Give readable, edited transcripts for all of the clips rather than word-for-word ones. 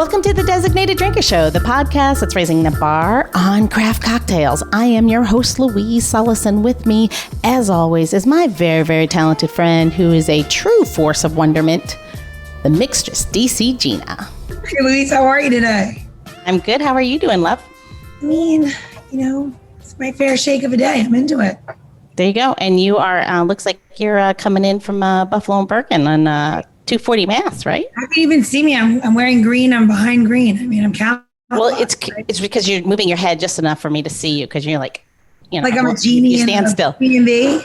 Welcome to the Designated Drinker Show, the podcast that's raising the bar on craft cocktails. I am your host, Louise Sullison. With me, as always, is my very, very talented friend who is a true force of wonderment, the mixtress, DC Gina. Hey, Louise, how are you today? I'm good. How are you doing, love? I mean, it's my fair shake of a day. I'm into it. There you go. And you are, looks like you're coming in from Buffalo and Bergen on 240 Mass, right? How can you even see me? I'm wearing green. I'm behind green. I mean, I'm counting. Well, it's because you're moving your head just enough for me to see you, because you're like I'm a genie. You stand still. B&B.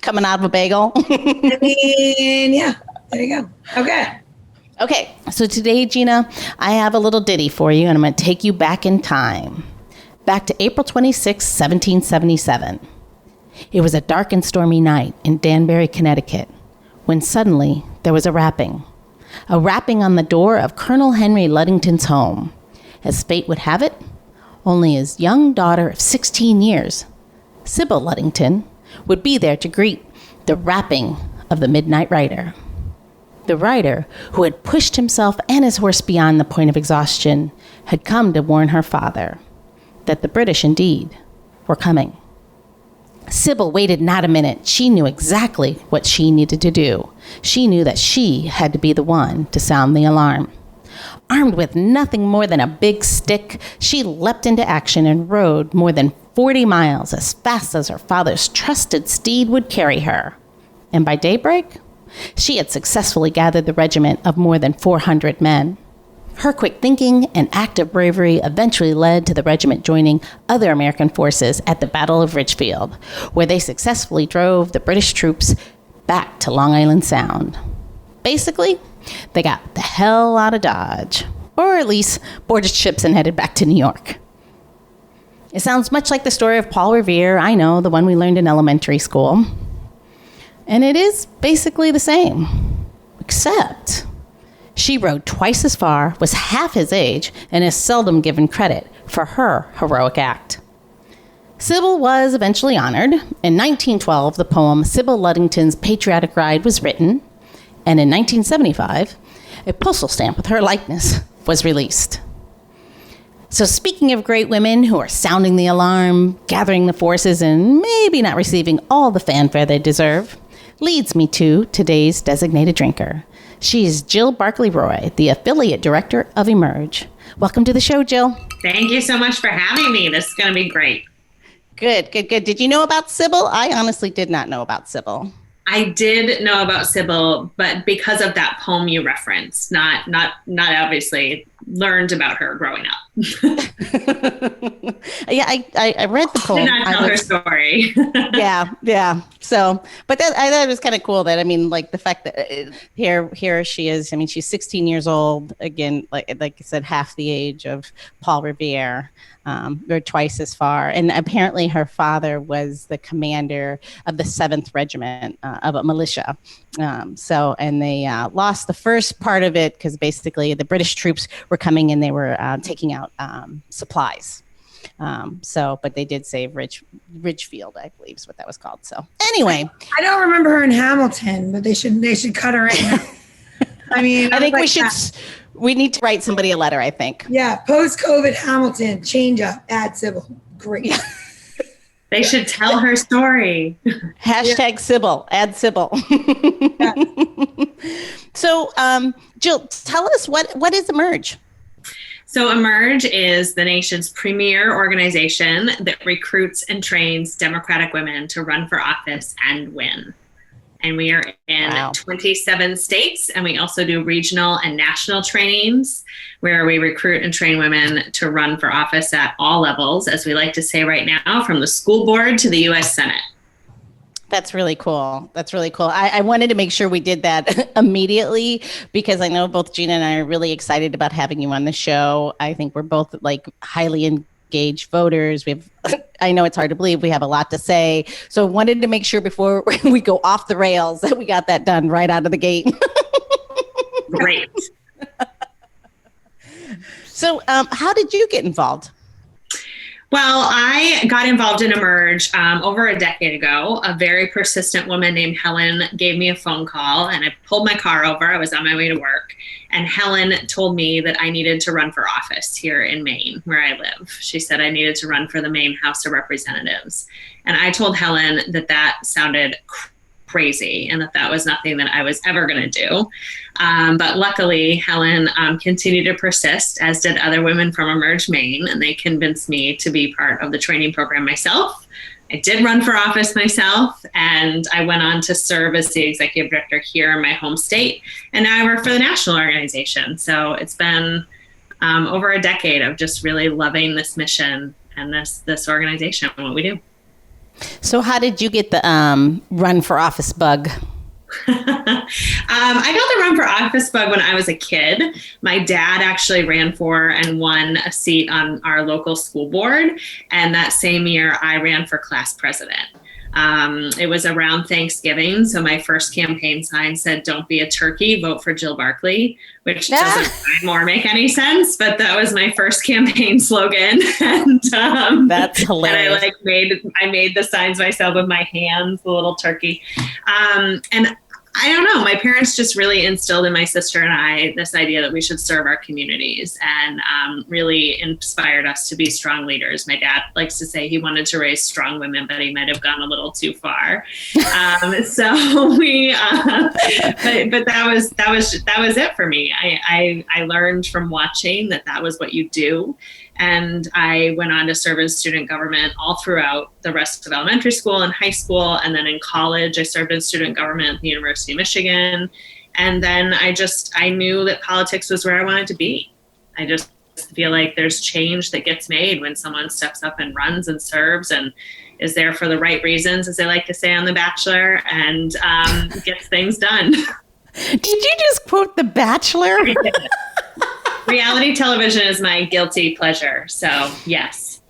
Coming out of a bagel. I mean, yeah. There you go. Okay. So today, Gina, I have a little ditty for you, and I'm going to take you back in time. Back to April 26, 1777. It was a dark and stormy night in Danbury, Connecticut, when suddenly there was a rapping on the door of Colonel Henry Ludington's home. As fate would have it, only his young daughter of 16 years, Sybil Ludington, would be there to greet the rapping of the midnight rider. The rider, who had pushed himself and his horse beyond the point of exhaustion, had come to warn her father that the British indeed were coming. Sybil waited not a minute. She knew exactly what she needed to do. She knew that she had to be the one to sound the alarm. Armed with nothing more than a big stick, she leapt into action and rode more than 40 miles as fast as her father's trusted steed would carry her. And by daybreak, she had successfully gathered the regiment of more than 400 men. Her quick thinking and act of bravery eventually led to the regiment joining other American forces at the Battle of Ridgefield, where they successfully drove the British troops back to Long Island Sound. Basically, they got the hell out of Dodge, or at least boarded ships and headed back to New York. It sounds much like the story of Paul Revere, I know, the one we learned in elementary school. And it is basically the same, except she rode twice as far, was half his age, and is seldom given credit for her heroic act. Sybil was eventually honored. In 1912, the poem Sybil Ludington's Patriotic Ride was written, and in 1975, a postal stamp with her likeness was released. So speaking of great women who are sounding the alarm, gathering the forces, and maybe not receiving all the fanfare they deserve, leads me to today's designated drinker. She is Jill Barkley Roy, the affiliate director of Emerge. Welcome to the show, Jill. Thank you so much for having me. This is going to be great. Good. Did you know about Sybil? I honestly did not know about Sybil. I did know about Sybil, but because of that poem you referenced, not obviously learned about her growing up. Yeah, I read the poem. Did not tell her story. Yeah. So, but I thought it was kind of cool that, the fact that here she is. She's 16 years old. Again, like I said, half the age of Paul Revere. Or twice as far. And apparently her father was the commander of the 7th Regiment of a militia. And they lost the first part of it because basically the British troops were coming and they were taking out supplies. But they did save Ridgefield, I believe is what that was called. So anyway. I don't remember her in Hamilton, but they should cut her in. I think we need to write somebody a letter, I think. Yeah, post-COVID Hamilton, change up, add Sybil. Great. They should tell her story. Hashtag Sybil, add Sybil. Yeah. So, Jill, tell us, what is Emerge? So Emerge is the nation's premier organization that recruits and trains Democratic women to run for office and win. And we are in 27 states, and we also do regional and national trainings where we recruit and train women to run for office at all levels, as we like to say right now, from the school board to the U.S. Senate. That's really cool. I wanted to make sure we did that immediately because I know both Gina and I are really excited about having you on the show. I think we're both highly engaged voters. I know it's hard to believe we have a lot to say. So wanted to make sure before we go off the rails that we got that done right out of the gate. Great. So how did you get involved? Well, I got involved in Emerge over a decade ago. A very persistent woman named Helen gave me a phone call, and I pulled my car over. I was on my way to work, and Helen told me that I needed to run for office here in Maine, where I live. She said I needed to run for the Maine House of Representatives. And I told Helen that that sounded crazy and that was nothing that I was ever going to do. But luckily, Helen continued to persist, as did other women from Emerge Maine, and they convinced me to be part of the training program myself. I did run for office myself, and I went on to serve as the executive director here in my home state, and now I work for the national organization. So it's been over a decade of just really loving this mission and this organization and what we do. So how did you get the run for office bug? I got the run for office bug when I was a kid. My dad actually ran for and won a seat on our local school board. And that same year, I ran for class president. It was around Thanksgiving. So my first campaign sign said, "Don't be a turkey, vote for Jill Barkley," which doesn't anymore make any sense, but that was my first campaign slogan. And that's hilarious. And I made the signs myself with my hands, the little turkey. And I don't know, my parents just really instilled in my sister and I this idea that we should serve our communities, and really inspired us to be strong leaders. My dad likes to say he wanted to raise strong women, but he might have gone a little too far. So we, but that was it for me. I learned from watching that was what you do. And I went on to serve in student government all throughout the rest of elementary school and high school. And then in college, I served in student government at the University of Michigan. And then I knew that politics was where I wanted to be. I just feel like there's change that gets made when someone steps up and runs and serves and is there for the right reasons, as they like to say on The Bachelor, and gets things done. Did you just quote The Bachelor? Reality television is my guilty pleasure. So, yes.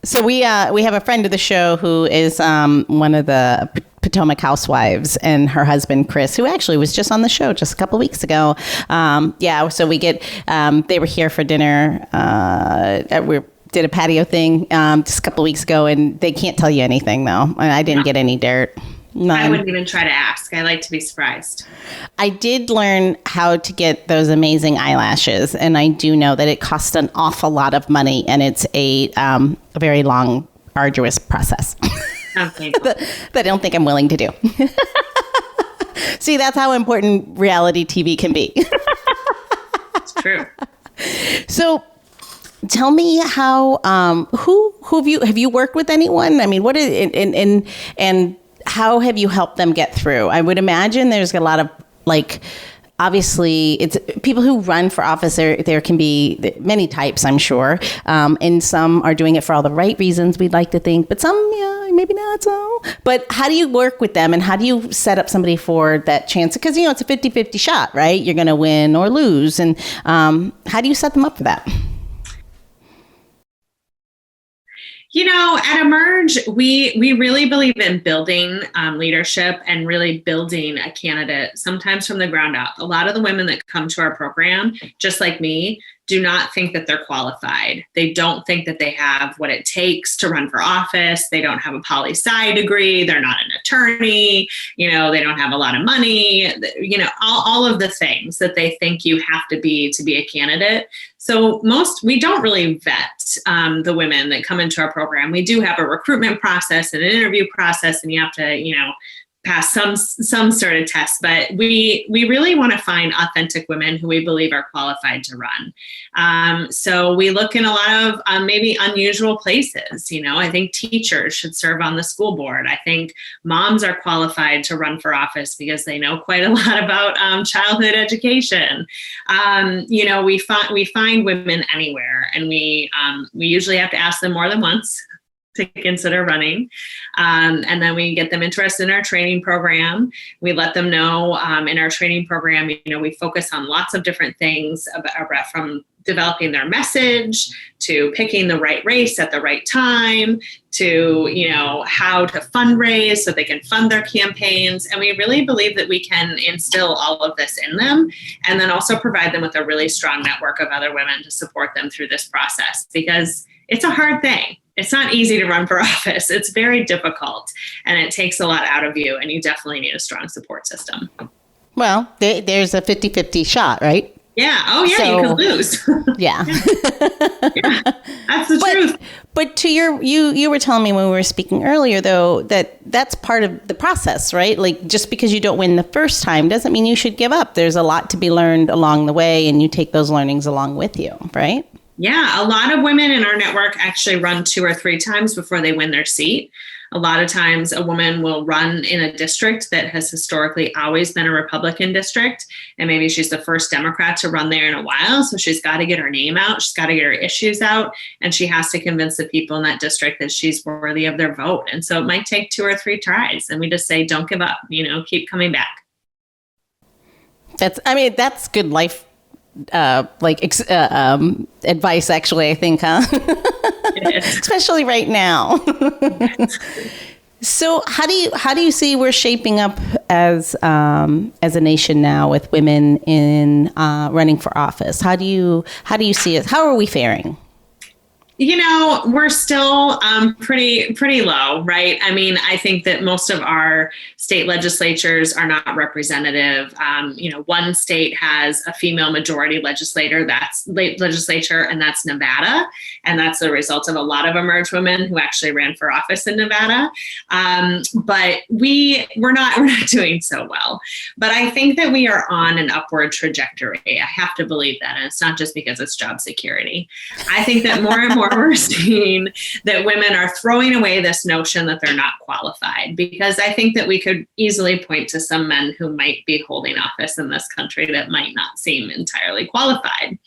So we have a friend of the show who is one of the Potomac housewives, and her husband, Chris, who actually was just on the show just a couple weeks ago. So we they were here for dinner. We did a patio thing just a couple weeks ago, and they can't tell you anything, though. I didn't get any dirt. None. I wouldn't even try to ask. I like to be surprised. I did learn how to get those amazing eyelashes, and I do know that it costs an awful lot of money, and it's a very long, arduous process that I don't think I'm willing to do. See, that's how important reality TV can be. It's true. So, tell me how who have you worked with anyone? I mean, what is and how have you helped them get through? I would imagine there's a lot of, obviously, it's people who run for office. There can be many types, I'm sure. And some are doing it for all the right reasons, we'd like to think. But some, maybe not so. But how do you work with them? And how do you set up somebody for that chance? Because, it's a 50-50 shot, right? You're going to win or lose. And how do you set them up for that? At Emerge, we really believe in building leadership and really building a candidate, sometimes from the ground up. A lot of the women that come to our program, just like me, do not think that they're qualified. They don't think that they have what it takes to run for office. They don't have a poli-sci degree. They're not an attorney. They don't have a lot of money. All of the things that they think you have to be a candidate. So we don't really vet the women that come into our program. We do have a recruitment process and an interview process, and you have to, pass some sort of test, but we really want to find authentic women who we believe are qualified to run. So we look in a lot of maybe unusual places. I think teachers should serve on the school board. I think moms are qualified to run for office because they know quite a lot about childhood education. We find women anywhere, and we usually have to ask them more than once to consider running. And then we get them interested in our training program. We let them know in our training program, we focus on lots of different things about from developing their message to picking the right race at the right time to, how to fundraise so they can fund their campaigns. And we really believe that we can instill all of this in them and then also provide them with a really strong network of other women to support them through this process, because it's a hard thing. It's not easy to run for office. It's very difficult, and it takes a lot out of you, and you definitely need a strong support system. Well, there's a 50-50 shot, right? Yeah. Oh, yeah. So, you could lose. Yeah. Yeah. That's the truth. But to you were telling me when we were speaking earlier, though, that's part of the process, right? Like, just because you don't win the first time doesn't mean you should give up. There's a lot to be learned along the way, and you take those learnings along with you, right? Yeah. A lot of women in our network actually run 2 or 3 times before they win their seat. A lot of times a woman will run in a district that has historically always been a Republican district. And maybe she's the first Democrat to run there in a while. So she's got to get her name out. She's got to get her issues out. And she has to convince the people in that district that she's worthy of their vote. And so it might take 2 or 3 tries. And we just say, don't give up, keep coming back. That's good life advice, actually, I think, huh? Especially right now. So how do you see we're shaping up as a nation now with women in running for office? How do you see it? How are we faring? We're still pretty low, right? I mean, I think that most of our state legislatures are not representative. One state has a female majority legislature, and that's Nevada. And that's the result of a lot of Emerge women who actually ran for office in Nevada. But we're not doing so well. But I think that we are on an upward trajectory. I have to believe that. And it's not just because it's job security. I think that more and more we're seeing that women are throwing away this notion that they're not qualified, because I think that we could easily point to some men who might be holding office in this country that might not seem entirely qualified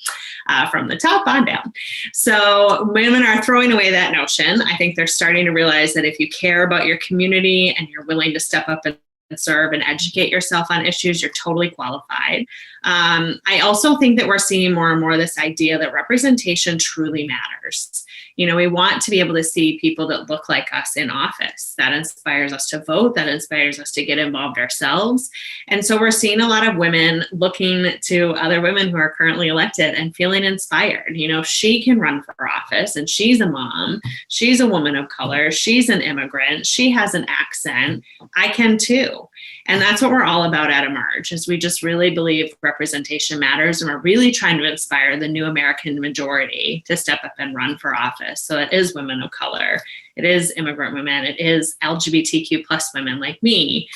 from the top on down. So women are throwing away that notion. I think they're starting to realize that if you care about your community and you're willing to step up and serve and educate yourself on issues, you're totally qualified. I also think that we're seeing more and more this idea that representation truly matters. We want to be able to see people that look like us in office. That inspires us to vote. That inspires us to get involved ourselves. And so we're seeing a lot of women looking to other women who are currently elected and feeling inspired. She can run for office, and she's a mom. She's a woman of color. She's an immigrant. She has an accent. I can too. And that's what we're all about at Emerge, is we just really believe representation matters. And we're really trying to inspire the new American majority to step up and run for office. So it is women of color. It is immigrant women. It is LGBTQ plus women like me.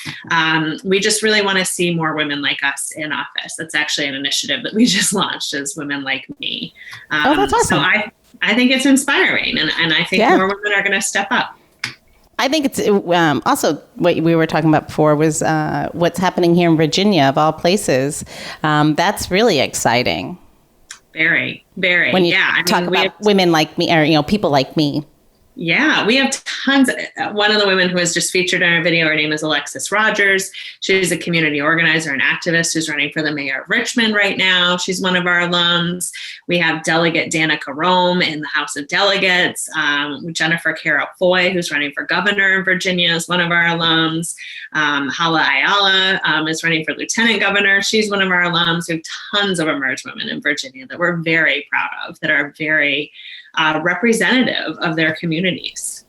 We just really want to see more women like us in office. That's actually an initiative that we just launched, as Women Like Me. That's awesome. So I think it's inspiring. And I think more women are going to step up. I think it's also what we were talking about before was what's happening here in Virginia, of all places. That's really exciting. Very, very. When you talk about women like me, or people like me. Yeah, we have tons. One of the women who was just featured in our video, her name is Alexis Rogers. She's a community organizer and activist who's running for the mayor of Richmond right now. She's one of our alums. We have Delegate Danica Rome in the House of Delegates. Jennifer Carroll Foy, who's running for governor in Virginia, is one of our alums. Hala Ayala is running for lieutenant governor. She's one of our alums. We have tons of Emerge women in Virginia that we're very proud of, that are very representative of their communities.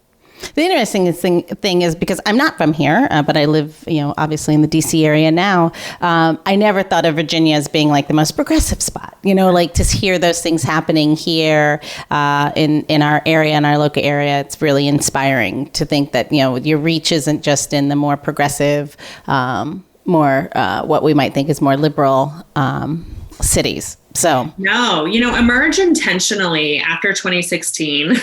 The interesting thing is, because I'm not from here, but I live, obviously in the DC area now. I never thought of Virginia as being like the most progressive spot. Like to hear those things happening here in our area, in our local area. It's really inspiring to think that your reach isn't just in the more progressive, more what we might think is more liberal cities. So no, Emerge intentionally after 2016.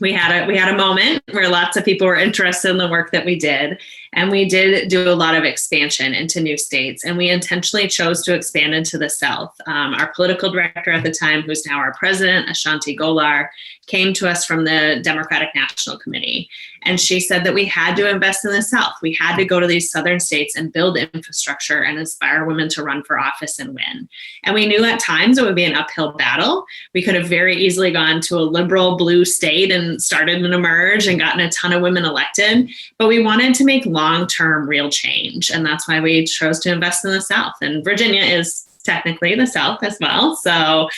We had a moment where lots of people were interested in the work that we did, and we did do a lot of expansion into new states, and we intentionally chose to expand into the South. Our political director at the time, who's now our president, Ashanti Golar, came to us from the Democratic National Committee, and she said that we had to invest in the South. We had to go to these southern states and build infrastructure and inspire women to run for office and win. And we knew at times it would be an uphill battle. We could have very easily gone to a liberal blue state and started an Emerge and gotten a ton of women elected, but we wanted to make long-term real change. And that's why we chose to invest in the South. And Virginia is technically the South as well. So,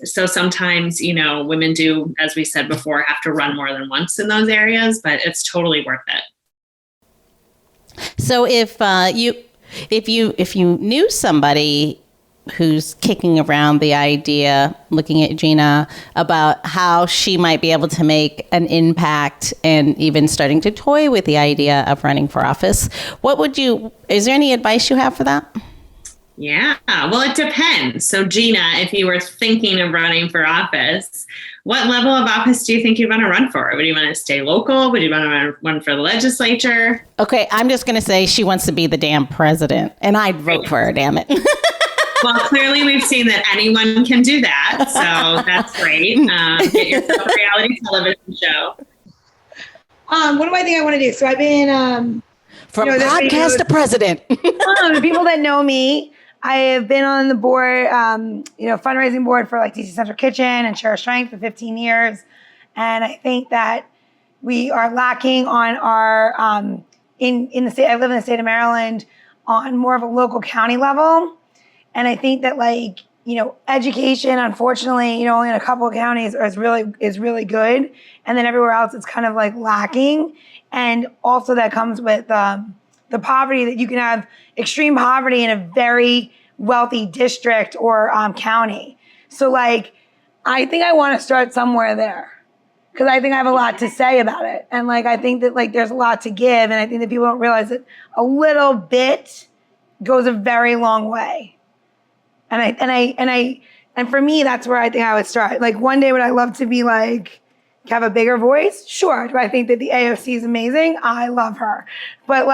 so sometimes, women do, as we said before, have to run more than once in those areas, but it's totally worth it. So if you knew somebody who's kicking around the idea, looking at Gina, about how she might be able to make an impact and even starting to toy with the idea of running for office, is there any advice you have for that? Yeah, well, it depends. So Gina, if you were thinking of running for office, what level of office do you think you'd want to run for? Would you want to stay local? Would you want to run for the legislature? Okay, I'm just going to say she wants to be the damn president, and I'd vote for her, damn it. Well, clearly we've seen that anyone can do that, so that's great. Get yourself a reality television show. What do I think I want to do? So I've been from podcast to president. The people that know me, I have been on the board, fundraising board for like DC Central Kitchen and Share Strength for 15 years. And I think that we are lacking on our, in the state, I live in the state of Maryland, on more of a local county level. And I think that education, unfortunately, only in a couple of counties is really good. And then everywhere else, it's kind of like lacking. And also that comes with the poverty, that you can have extreme poverty in a very wealthy district or county. So I think I want to start somewhere there, because I think I have a lot to say about it. And I think that there's a lot to give. And I think that people don't realize that a little bit goes a very long way. And for me, that's where I think I would start. One day, would I love to be have a bigger voice? Sure. Do I think that the AOC is amazing? I love her. But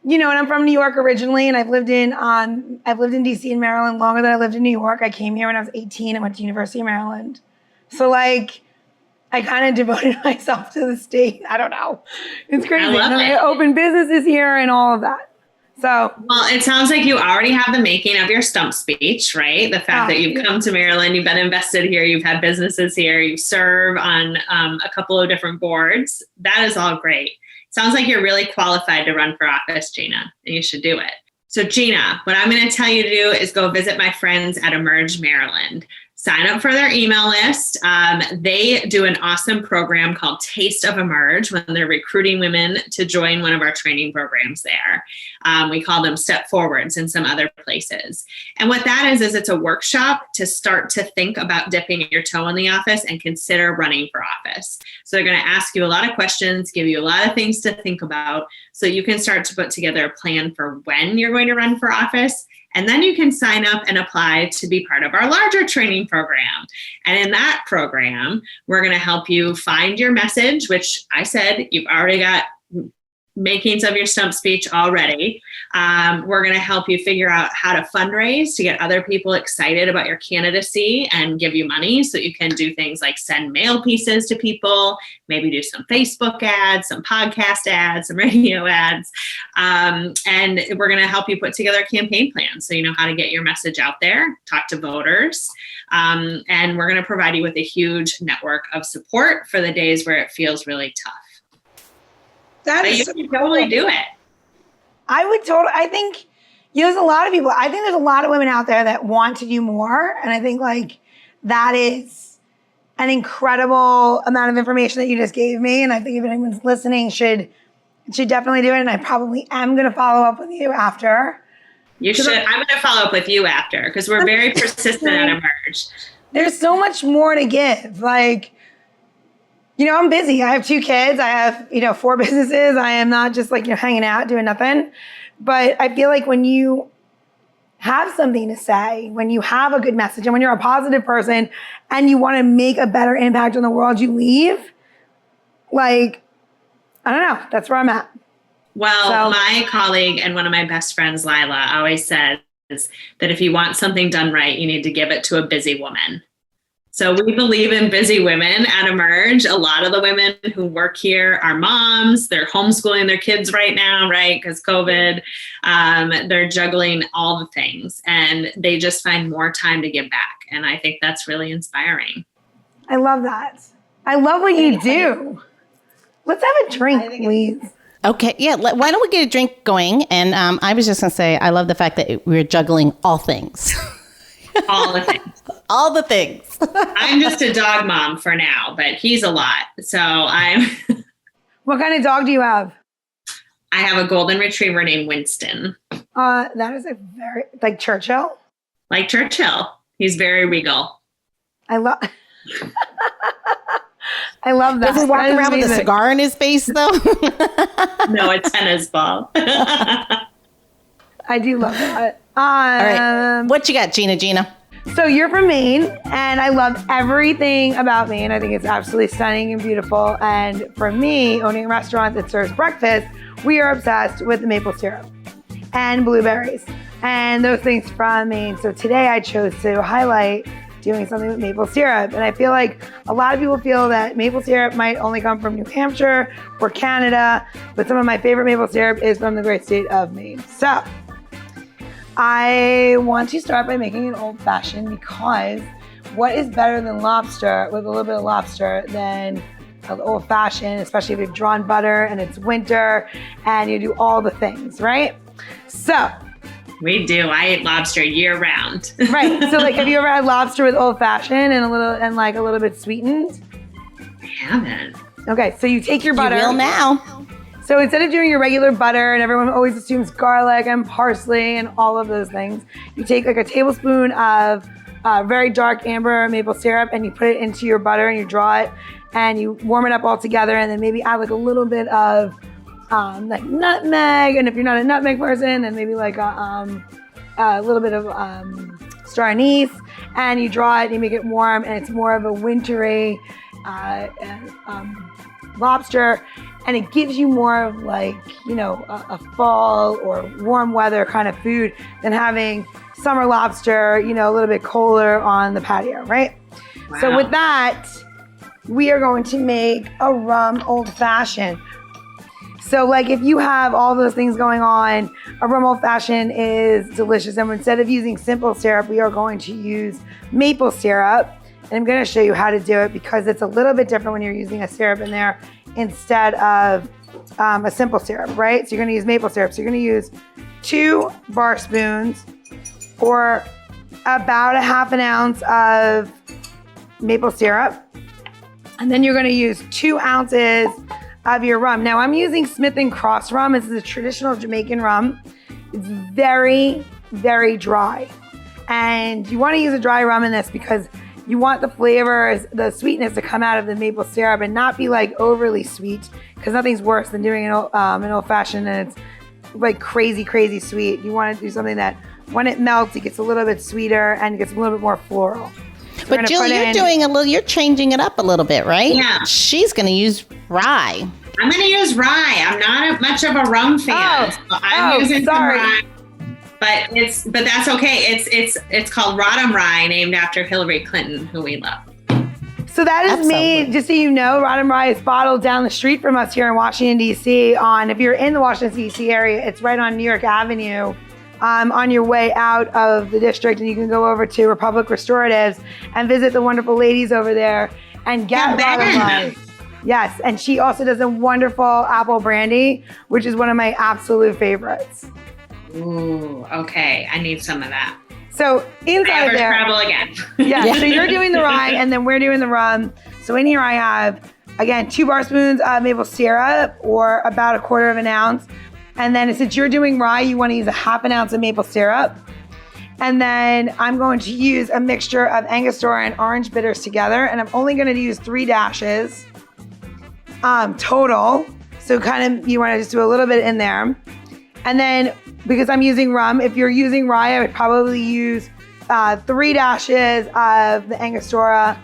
and I'm from New York originally, and I've lived in DC and Maryland longer than I lived in New York. I came here when I was 18 and went to University of Maryland. So I kind of devoted myself to the state. I don't know. It's crazy. I opened businesses here and all of that. So, well, it sounds like you already have the making of your stump speech, right? The fact that you've come to Maryland, you've been invested here, you've had businesses here, you serve on a couple of different boards. That is all great. Sounds like you're really qualified to run for office, Gina, and you should do it. So Gina, what I'm going to tell you to do is go visit my friends at Emerge Maryland. Sign up for their email list. They do an awesome program called Taste of Emerge when they're recruiting women to join one of our training programs there. We call them Step Forwards in some other places. And what that is it's a workshop to start to think about dipping your toe in the office and consider running for office. So they're going to ask you a lot of questions, give you a lot of things to think about, so you can start to put together a plan for when you're going to run for office. And then you can sign up and apply to be part of our larger training program. And in that program, we're going to help you find your message, which I said you've already got makings of your stump speech already. We're going to help you figure out how to fundraise to get other people excited about your candidacy and give you money, so you can do things like send mail pieces to people, maybe do some Facebook ads, some podcast ads, some radio ads. And we're going to help you put together a campaign plan so you know how to get your message out there, talk to voters. And we're going to provide you with a huge network of support for the days where it feels really tough. You can totally do it. I think, there's a lot of people. I think there's a lot of women out there that want to do more. And I think that is an incredible amount of information that you just gave me. And I think if anyone's listening should definitely do it. And I probably am going to follow up with you after. You should. I'm going to follow up with you after, because we're very persistent at Emerge. There's so much more to give. I'm busy. I have 2 kids. I have, 4 businesses. I am not just hanging out, doing nothing. But I feel like when you have something to say, when you have a good message, and when you're a positive person and you want to make a better impact on the world you leave, I don't know. That's where I'm at. Well, my colleague and one of my best friends, Lila, always says that if you want something done right, you need to give it to a busy woman. So we believe in busy women at Emerge. A lot of the women who work here are moms. They're homeschooling their kids right now, right? Because COVID, they're juggling all the things, and they just find more time to give back. And I think that's really inspiring. I love that. I love what you do. Let's have a drink, please. Okay, yeah. Why don't we get a drink going? And I was just going to say, I love the fact that we're juggling all things. All the things. All the things. I'm just a dog mom for now, but he's a lot. So I'm... What kind of dog do you have? I have a golden retriever named Winston. That is a very, like Churchill? Like Churchill. He's very regal. I love that. Does he walk around with a cigar in his face, though? No, a tennis ball. I do love that. All right. What you got, Gina? So you're from Maine, and I love everything about Maine. I think it's absolutely stunning and beautiful. And for me, owning a restaurant that serves breakfast, we are obsessed with the maple syrup and blueberries and those things from Maine. So today I chose to highlight doing something with maple syrup. And I feel like a lot of people feel that maple syrup might only come from New Hampshire or Canada, but some of my favorite maple syrup is from the great state of Maine. So I want to start by making an old fashioned, because what is better than lobster, with a little bit of lobster, than an old fashioned, especially if you've drawn butter and it's winter and you do all the things, right? So we do. I eat lobster year round. Right. So like, have you ever had lobster with old fashioned and a little bit sweetened? I haven't. Okay, so you take your butter. You will now. So instead of doing your regular butter, and everyone always assumes garlic and parsley and all of those things, you take like a tablespoon of very dark amber maple syrup and you put it into your butter and you draw it and you warm it up all together, and then maybe add like a little bit of like nutmeg, and if you're not a nutmeg person, then maybe like a little bit of star anise, and you draw it and you make it warm, and it's more of a wintry lobster, and it gives you more of like, you know, a fall or warm weather kind of food than having summer lobster, you know, a little bit colder on the patio, right? Wow. So with that, we are going to make a rum old fashioned. So like, if you have all those things going on, a rum old fashioned is delicious. And instead of using simple syrup, we are going to use maple syrup. And I'm going to show you how to do it, because it's a little bit different when you're using a syrup in there instead of a simple syrup, right? So you're going to use maple syrup. So you're going to use 2 bar spoons, or about a half an ounce of maple syrup. And then you're going to use 2 ounces of your rum. Now I'm using Smith & Cross rum. This is a traditional Jamaican rum. It's very, very dry. And you want to use a dry rum in this because you want the flavors, the sweetness to come out of the maple syrup and not be like overly sweet, because nothing's worse than doing an old fashioned and it's like crazy, crazy sweet. You want to do something that when it melts, it gets a little bit sweeter and it gets a little bit more floral. So but Jill, you're changing it up a little bit, right? Yeah. She's going to use rye. I'm going to use rye. I'm not much of a rum fan. So I'm using some rye. But that's okay. It's called Rodham Rye, named after Hillary Clinton, who we love. So that is made, just so you know, Rodham Rye is bottled down the street from us here in Washington, D.C. If you're in the Washington, D.C. area, it's right on New York Avenue. On your way out of the district, and you can go over to Republic Restoratives and visit the wonderful ladies over there and get Rodham Rye. Yes, and she also does a wonderful apple brandy, which is one of my absolute favorites. Ooh, okay. I need some of that. So inside there, travel again. Yeah. So you're doing the rye, and then we're doing the rum. So in here I have, again, 2 bar spoons of maple syrup, or about a quarter of an ounce. And then since you're doing rye, you want to use a half an ounce of maple syrup. And then I'm going to use a mixture of Angostura and orange bitters together. And I'm only going to use 3 dashes total. So kind of, you want to just do a little bit in there. And then, because I'm using rum, if you're using rye, I would probably use 3 dashes of the Angostura,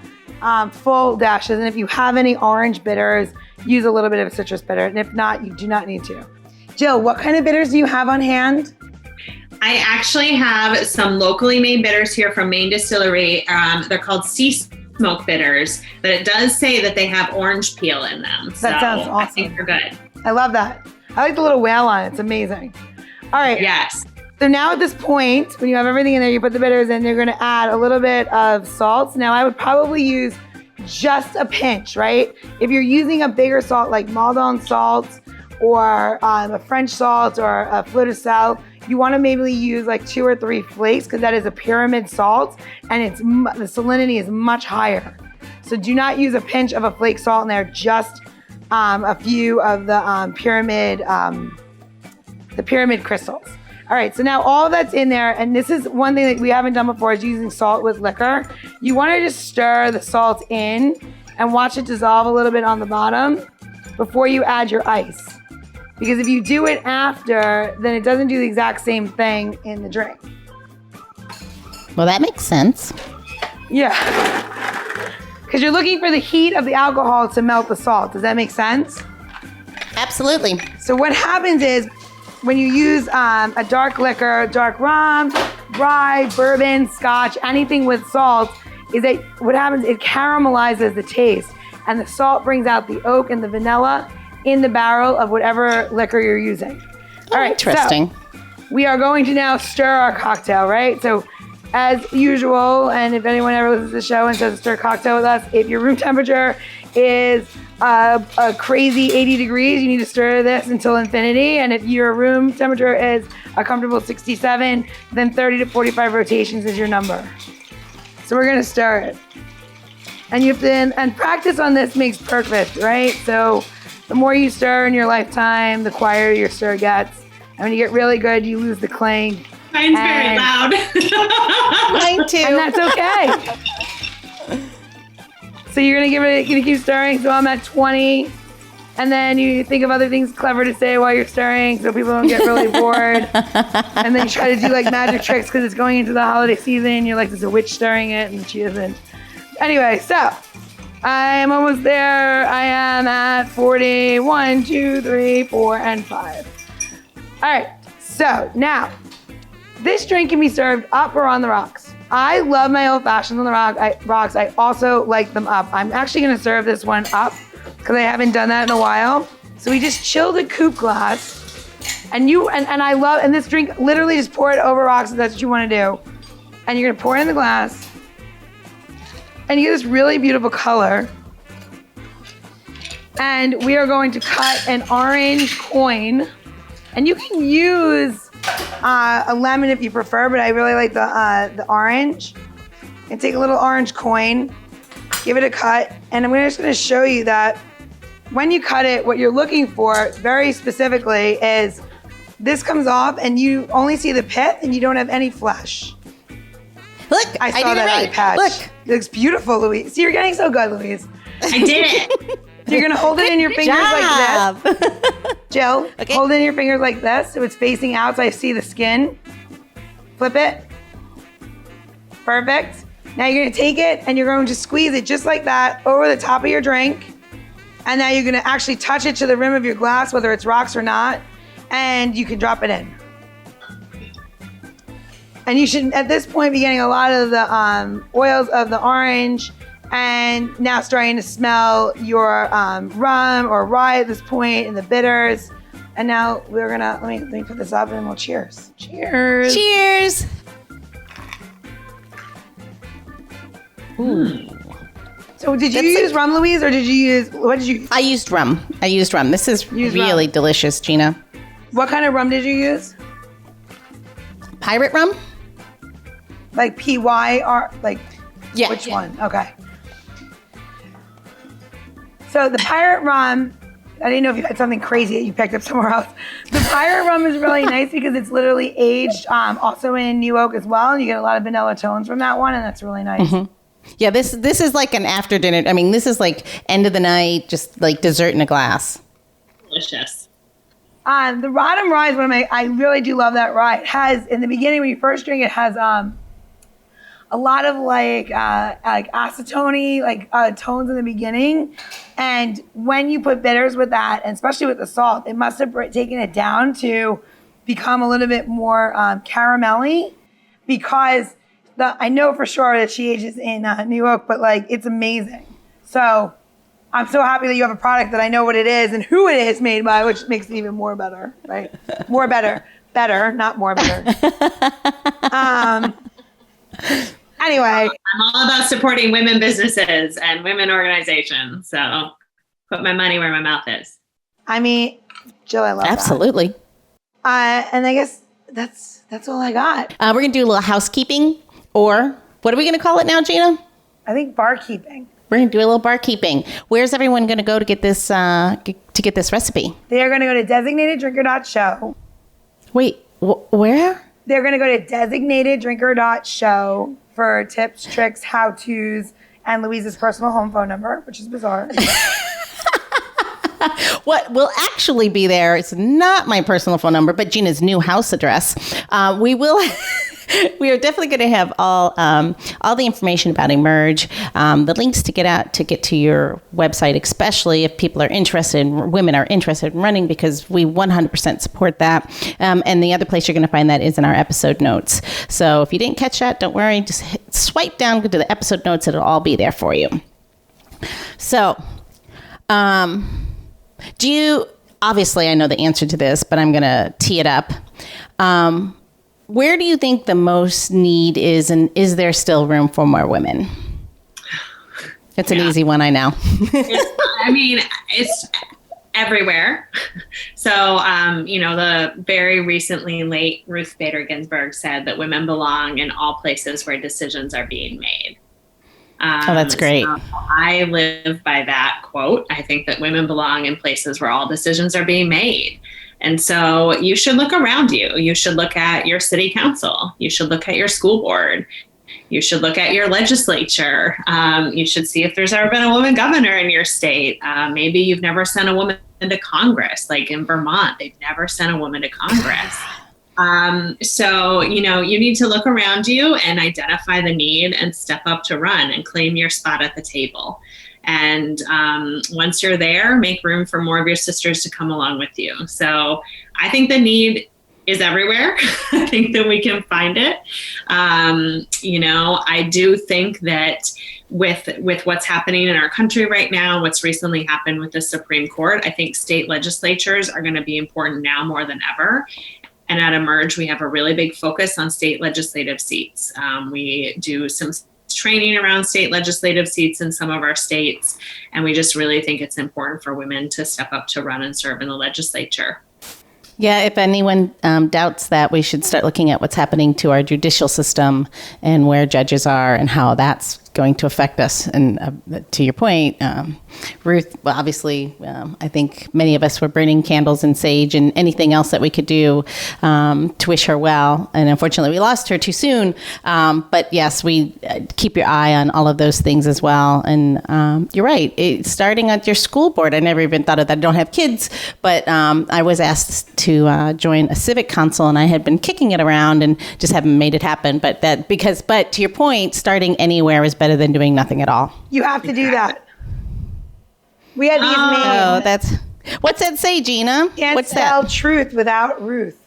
full dashes. And if you have any orange bitters, use a little bit of a citrus bitter. And if not, you do not need to. Jill, what kind of bitters do you have on hand? I actually have some locally made bitters here from Maine Distillery. They're called Sea Smoke bitters, but it does say that they have orange peel in them. That sounds awesome. I think they're good. I love that. I like the little whale on it. It's amazing. All right. Yes. So now at this point, when you have everything in there, you put the bitters in, you're going to add a little bit of salt. Now I would probably use just a pinch, right? If you're using a bigger salt like Maldon salt or a French salt or a fleur de sel, you want to maybe use like 2 or 3 flakes because that is a pyramid salt and the salinity is much higher. So do not use a pinch of a flake salt in there, just a few of the pyramid crystals. All right, so now all that's in there, and this is one thing that we haven't done before is using salt with liquor. You want to just stir the salt in and watch it dissolve a little bit on the bottom before you add your ice. Because if you do it after, then it doesn't do the exact same thing in the drink. Well, that makes sense. Yeah. Because you're looking for the heat of the alcohol to melt the salt. Does that make sense? Absolutely. So what happens is when you use a dark liquor, dark rum, rye, bourbon, scotch, anything with salt, is that what happens, it caramelizes the taste. And the salt brings out the oak and the vanilla in the barrel of whatever liquor you're using. All right, interesting. So we are going to now stir our cocktail, right? So as usual, and if anyone ever listens to the show and says stir cocktail with us, if your room temperature is a crazy 80 degrees, you need to stir this until infinity. And if your room temperature is a comfortable 67, then 30 to 45 rotations is your number. So we're gonna stir it. And you have to, and practice on this makes perfect, right? So the more you stir in your lifetime, the quieter your stir gets. And when you get really good, you lose the clang. Mine's very loud. Mine too. And that's okay. So you're gonna keep stirring. So I'm at 20. And then you think of other things clever to say while you're stirring so people don't get really bored. And then you try to do like magic tricks because it's going into the holiday season. You're like, there's a witch stirring it, and she isn't. Anyway, so I am almost there. I am at 40. 1, 2, 3, 4, and 5. All right, so now this drink can be served up or on the rocks. I love my old fashions on the rocks. I also like them up. I'm actually gonna serve this one up because I haven't done that in a while. So we just chill the coupe glass, and I love, and this drink, literally just pour it over rocks if that's what you want to do. And you're gonna pour it in the glass, and you get this really beautiful color. And we are going to cut an orange coin, and you can use a lemon if you prefer, but I really like the orange. And take a little orange coin, give it a cut, and I'm just gonna show you that when you cut it, what you're looking for very specifically is this comes off and you only see the pith and you don't have any flesh. Look, I saw that eye patch. Look. It looks beautiful, Louise. See, you're getting so good, Louise. I did it. You're gonna hold it in your fingers like this. Jill, hold it in your fingers like this so it's facing out so I see the skin. Flip it. Perfect. Now you're gonna take it and you're going to squeeze it just like that over the top of your drink. And now you're gonna actually touch it to the rim of your glass, whether it's rocks or not, and you can drop it in. And you should, at this point, be getting a lot of the oils of the orange, and now starting to smell your rum or rye at this point, and the bitters. And now we're gonna, let me put this up and we'll cheers. Cheers. Cheers. Ooh. So did you use rum, Louise, or did you use, what did you? I used rum. This is really delicious, Gina. What kind of rum did you use? Pirate rum? Like PYR, like yeah. Which one? Okay. So the pirate rum, I didn't know if you had something crazy that you picked up somewhere else. The pirate rum is really nice because it's literally aged also in new oak as well. And you get a lot of vanilla tones from that one, and that's really nice. Mm-hmm. Yeah, this is like an after dinner. I mean, this is like end of the night, just like dessert in a glass. Delicious. The Rodham Rye is one of my, I really do love that rye. It has, in the beginning when you first drink it, has a lot of like acetone tones in the beginning. And when you put bitters with that, and especially with the salt, it must have taken it down to become a little bit more caramelly, because I know for sure that she ages in New Oak, but like it's amazing. So I'm so happy that you have a product that I know what it is and who it is made by, which makes it even more better, right? More better, not more better. Anyway. I'm all about supporting women businesses and women organizations. So put my money where my mouth is. I mean, Jill, I love Absolutely. that. And I guess that's all I got. We're going to do a little housekeeping, or what are we going to call it now, Gina? I think barkeeping. We're going to do a little barkeeping. Where's everyone going to go to get this recipe? They are going to go to designateddrinker.show. Wait, where? They're going to go to designateddrinker.show for tips, tricks, how-tos, and Louise's personal home phone number, which is bizarre. What will actually be there, it's not my personal phone number, but Gina's new house address. We are definitely going to have all the information about Emerge, the links to get to your website, especially if people are interested, women are interested in running, because we 100% support that. And the other place you're going to find that is in our episode notes. So if you didn't catch that, don't worry, just swipe down to the episode notes. It'll all be there for you. So, obviously I know the answer to this, but I'm going to tee it up. Where do you think the most need is, and is there still room for more women? It's an easy one, I know. It's everywhere. So, the very recently late Ruth Bader Ginsburg said that women belong in all places where decisions are being made. That's great. So I live by that quote. I think that women belong in places where all decisions are being made. And so you should look around you. You should look at your city council. You should look at your school board. You should look at your legislature. You should see if there's ever been a woman governor in your state. Maybe you've never sent a woman to Congress, like in Vermont. They've never sent a woman to Congress. So, you need to look around you and identify the need and step up to run and claim your spot at the table. And once you're there, make room for more of your sisters to come along with you. So I think the need is everywhere. I think that we can find it. I do think that with what's happening in our country right now, what's recently happened with the Supreme Court, I think state legislatures are going to be important now more than ever. And at Emerge, we have a really big focus on state legislative seats. We do some training around state legislative seats in some of our states. And we just really think it's important for women to step up to run and serve in the legislature. Yeah, if anyone doubts that, we should start looking at what's happening to our judicial system and where judges are and how that's going to affect us. And to your point, Ruth, well, obviously, I think many of us were burning candles and sage and anything else that we could do to wish her well. And unfortunately, we lost her too soon. But yes, we keep your eye on all of those things as well. And you're right. Starting at your school board, I never even thought of that. I don't have kids, but I was asked to join a civic council, and I had been kicking it around and just haven't made it happen. But to your point, starting anywhere is better than doing nothing at all. You have to do that. We had these memes. What's that say, Gina? Can't what's spell that? Truth without Ruth.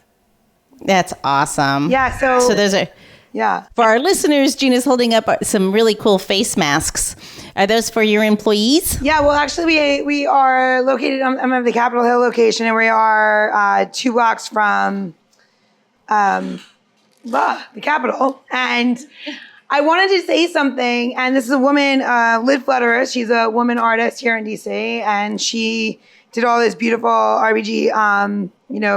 That's awesome. Yeah. So those are. Yeah. For our listeners, Gina's holding up some really cool face masks. Are those for your employees? Yeah, well, actually, we are located, I'm at the Capitol Hill location, and we are 2 blocks from the Capitol. And I wanted to say something, and this is a woman, Lid Flutterer. She's a woman artist here in DC, and she did all this beautiful RBG,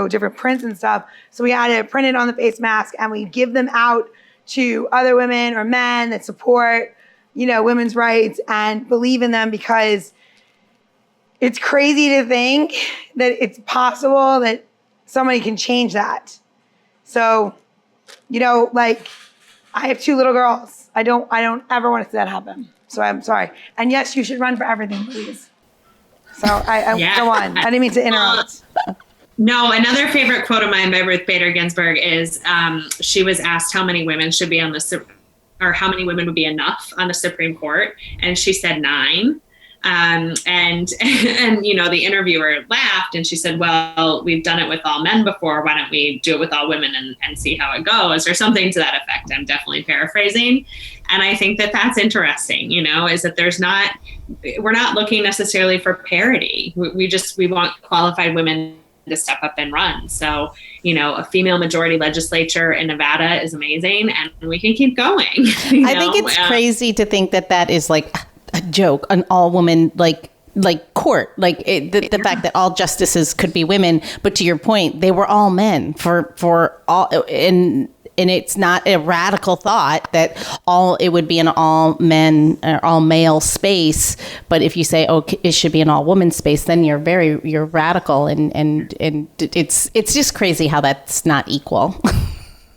different prints and stuff. So we had it printed on the face mask, and we give them out to other women or men that support, women's rights and believe in them, because it's crazy to think that it's possible that somebody can change that. So, I have 2 little girls. I don't ever want to see that happen. So I'm sorry. And yes, you should run for everything, please. So I go on. I didn't mean to interrupt. No, another favorite quote of mine by Ruth Bader Ginsburg is she was asked how many women should be on or how many women would be enough on the Supreme Court, and she said 9. And the interviewer laughed, and she said, well, we've done it with all men before. Why don't we do it with all women and see how it goes, or something to that effect. I'm definitely paraphrasing. And I think that that's interesting, is that we're not looking necessarily for parity. We want qualified women to step up and run. So, a female majority legislature in Nevada is amazing, and we can keep going. I think it's crazy to think that is like a joke, an all woman like court, like the fact that all justices could be women. But to your point, they were all men for all, and it's not a radical thought that it would be an all men or all male space. But if you say, oh, it should be an all woman space, then you're radical, and it's just crazy how that's not equal.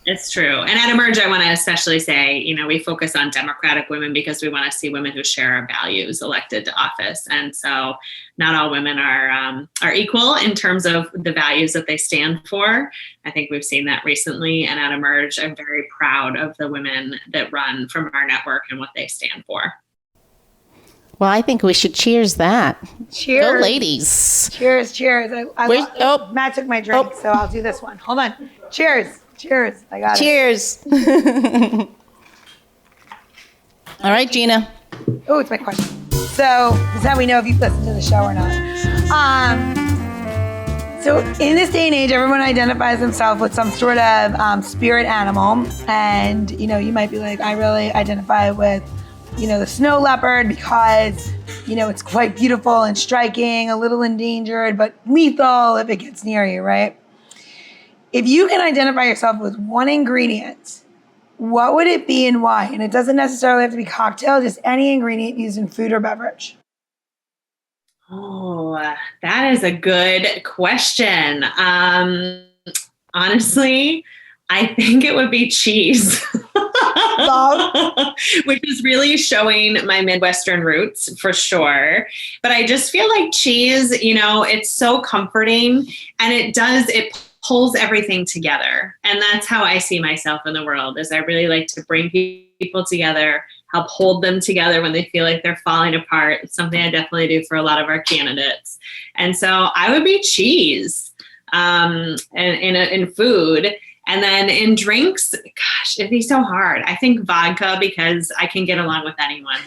It's true. And at Emerge, I want to especially say, we focus on Democratic women because we want to see women who share our values elected to office. And so not all women are equal in terms of the values that they stand for. I think we've seen that recently. And at Emerge, I'm very proud of the women that run from our network and what they stand for. Well, I think we should cheers that. Cheers. Go ladies. Cheers. Matt took my drink, so I'll do this one. Hold on. Cheers. I got it. Cheers. All right, Gina. Oh, it's my question. So this is how we know if you've listened to the show or not. So in this day and age, everyone identifies themselves with some sort of spirit animal. And, you might be like, I really identify with, the snow leopard because, it's quite beautiful and striking, a little endangered, but lethal if it gets near you, right? If you can identify yourself with one ingredient, what would it be and why? And it doesn't necessarily have to be cocktail, just any ingredient used in food or beverage. Oh, that is a good question. Honestly, I think it would be cheese. Which is really showing my Midwestern roots for sure. But I just feel like cheese, it's so comforting, and it pulls everything together. And that's how I see myself in the world, is I really like to bring people together, help hold them together when they feel like they're falling apart. It's something I definitely do for a lot of our candidates. And so I would be cheese in food. And then in drinks, gosh, it'd be so hard. I think vodka, because I can get along with anyone.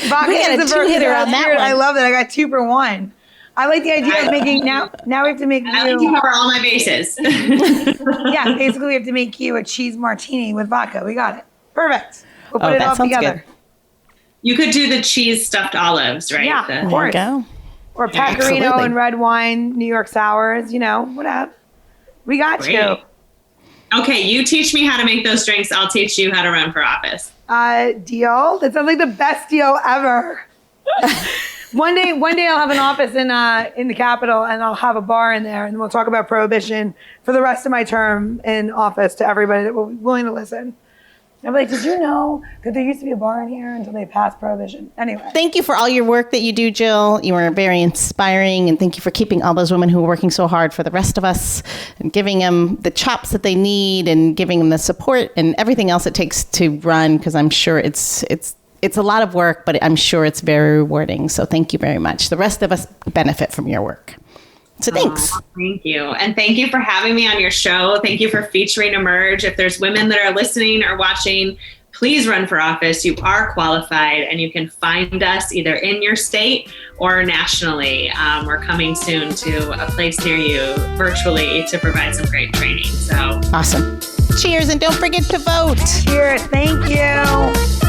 Vodka is the two-hitter on that one. I love it. I got 2 for 1. I like the idea of making, now we have to make I like to cover all my bases. Yeah, basically we have to make you a cheese martini with vodka. We got it. Perfect. We'll put it all together. Good. You could do the cheese stuffed olives, right? Yeah, of course. There you go. Or Pecorino and red wine, New York sours, whatever. We got Great. You. Okay, you teach me how to make those drinks. I'll teach you how to run for office. Deal. That sounds like the best deal ever. One day I'll have an office in the Capitol, and I'll have a bar in there, and we'll talk about prohibition for the rest of my term in office to everybody that will be willing to listen. I'm like, did you know that there used to be a bar in here until they passed prohibition? Anyway. Thank you for all your work that you do, Jill. You are very inspiring, and thank you for keeping all those women who are working so hard for the rest of us and giving them the chops that they need and giving them the support and everything else it takes to run, because I'm sure it's a lot of work, but I'm sure it's very rewarding. So thank you very much. The rest of us benefit from your work. So thanks. Thank you. And thank you for having me on your show. Thank you for featuring Emerge. If there's women that are listening or watching, please run for office. You are qualified, and you can find us either in your state or nationally. We're coming soon to a place near you virtually to provide some great training. So awesome. Cheers, and don't forget to vote. Cheers. Thank you.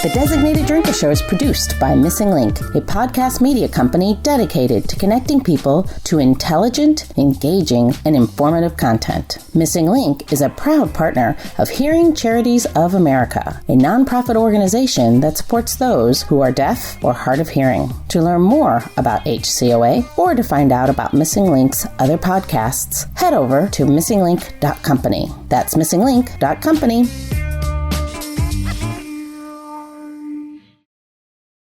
The Designated Drinker Show is produced by Missing Link, a podcast media company dedicated to connecting people to intelligent, engaging, and informative content. Missing Link is a proud partner of Hearing Charities of America, a nonprofit organization that supports those who are deaf or hard of hearing. To learn more about HCOA or to find out about Missing Link's other podcasts, head over to missinglink.company. That's missinglink.company.